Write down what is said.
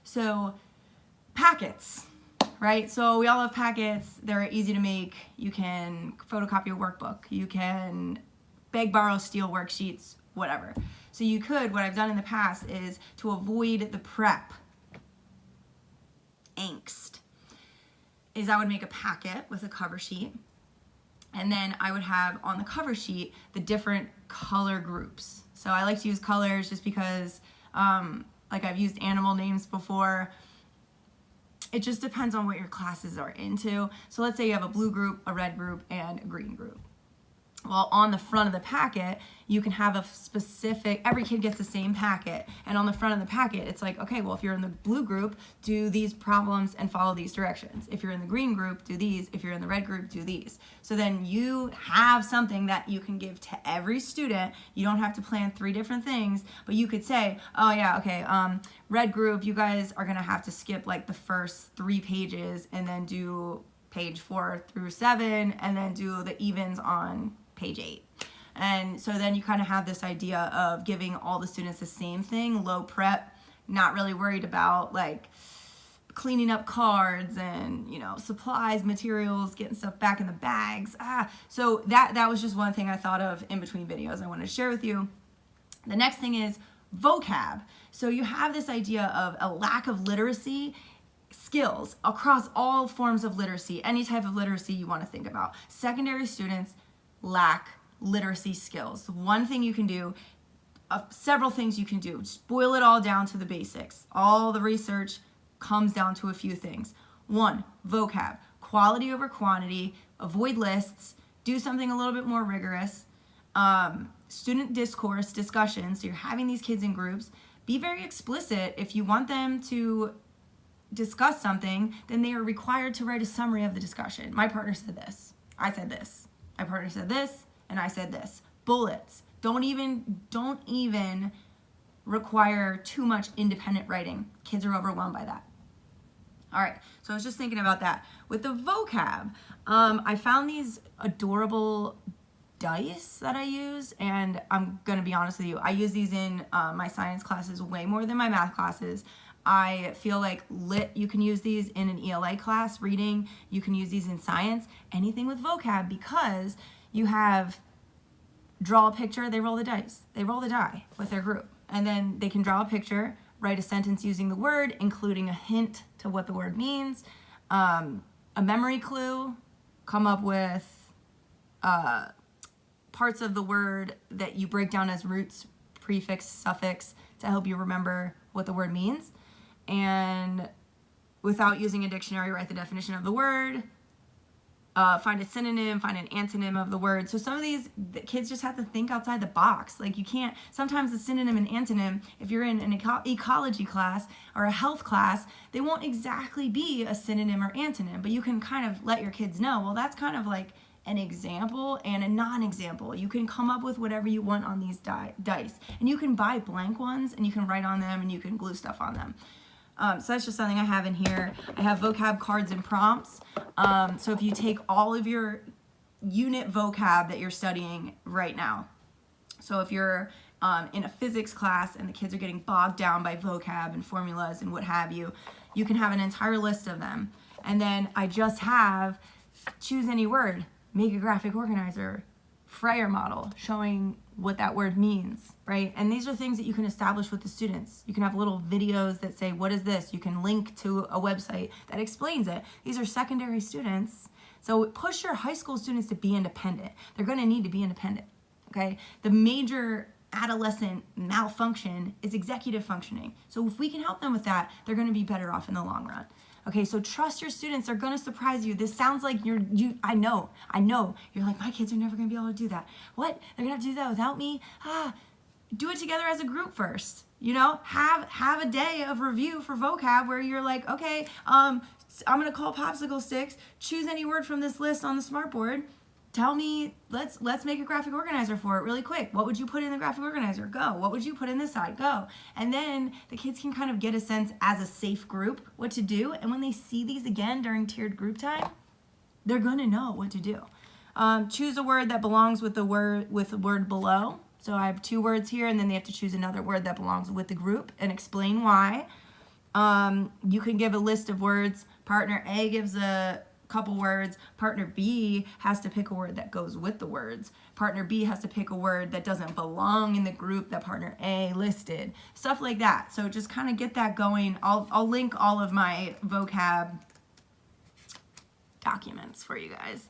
So packets, right? So we all have packets. They're easy to make. You can photocopy a workbook. You can beg, borrow, steal worksheets, whatever. So you could, what I've done in the past is to avoid the prep angst, is I would make a packet with a cover sheet, and then I would have on the cover sheet the different color groups. So I like to use colors just because, like I've used animal names before. It just depends on what your classes are into. So let's say you have a blue group, a red group, and a green group. Well, on the front of the packet, you can have a specific, every kid gets the same packet. And on the front of the packet, it's like, okay, well, if you're in the blue group, do these problems and follow these directions. If you're in the green group, do these. If you're in the red group, do these. So then you have something that you can give to every student. You don't have to plan 3 different things, but you could say, oh yeah, okay, red group, you guys are gonna have to skip like the first 3 pages and then do page 4 through 7 and then do the evens on page 8. And so then you kind of have this idea of giving all the students the same thing, low prep, not really worried about like cleaning up cards and, you know, supplies, materials, getting stuff back in the bags. So that was just one thing I thought of in between videos I wanted to share with you. The next thing is vocab. So you have this idea of a lack of literacy skills across all forms of literacy, any type of literacy you want to think about. Secondary students lack literacy skills. One thing you can do, several things you can do, just boil it all down to the basics. All the research comes down to a few things. 1, vocab, quality over quantity, avoid lists, do something a little bit more rigorous. Student discourse, discussions, so you're having these kids in groups. Be very explicit. If you want them to discuss something, then they are required to write a summary of the discussion. My partner said this. I said this. My partner said this, and I said this. Bullets. Don't even require too much independent writing. Kids are overwhelmed by that. All right, so I was just thinking about that. With the vocab, I found these adorable dice that I use, and I'm gonna be honest with you, I use these in my science classes way more than my math classes. I feel like lit, you can use these in an ELA class, reading, you can use these in science, anything with vocab, because you have draw a picture, they roll the dice. They roll the die with their group. And then they can draw a picture, write a sentence using the word, including a hint to what the word means, a memory clue, come up with parts of the word that you break down as roots, prefix, suffix, to help you remember what the word means. And without using a dictionary, write the definition of the word, find a synonym, find an antonym of the word. So some of these, the kids just have to think outside the box. Like you can't, sometimes the synonym and antonym, if you're in an ecology class or a health class, they won't exactly be a synonym or antonym, but you can kind of let your kids know, well, that's kind of like an example and a non-example. You can come up with whatever you want on these dice. And you can buy blank ones and you can write on them and you can glue stuff on them. So that's just something I have in here. I have vocab cards and prompts. So if you take all of your unit vocab that you're studying right now, so if you're in a physics class and the kids are getting bogged down by vocab and formulas and what have you, you can have an entire list of them. And then I just have choose any word, make a graphic organizer, Freyer model, showing what that word means, right? And these are things that you can establish with the students. You can have little videos that say, what is this? You can link to a website that explains it. These are secondary students. So push your high school students to be independent. They're gonna need to be independent, okay? The major adolescent malfunction is executive functioning. So if we can help them with that, they're gonna be better off in the long run. Okay, so trust your students. They're gonna surprise you. This sounds like I know. You're like, my kids are never gonna be able to do that. What? They're gonna have to do that without me? Do it together as a group first. You know, have a day of review for vocab where you're like, okay, I'm gonna call popsicle sticks, choose any word from this list on the smartboard. Tell me, let's make a graphic organizer for it really quick. What would you put in the graphic organizer? Go. What would you put in this side? Go. And then the kids can kind of get a sense as a safe group what to do. And when they see these again during tiered group time, they're going to know what to do. Choose a word that belongs with the word below. So I have 2 words here, and then they have to choose another word that belongs with the group and explain why. You can give a list of words. Partner A gives a couple words. Partner B has to pick a word that goes with the words. Partner B has to pick a word that doesn't belong in the group that partner A listed. Stuff like that. So just kind of get that going. I'll link all of my vocab documents for you guys.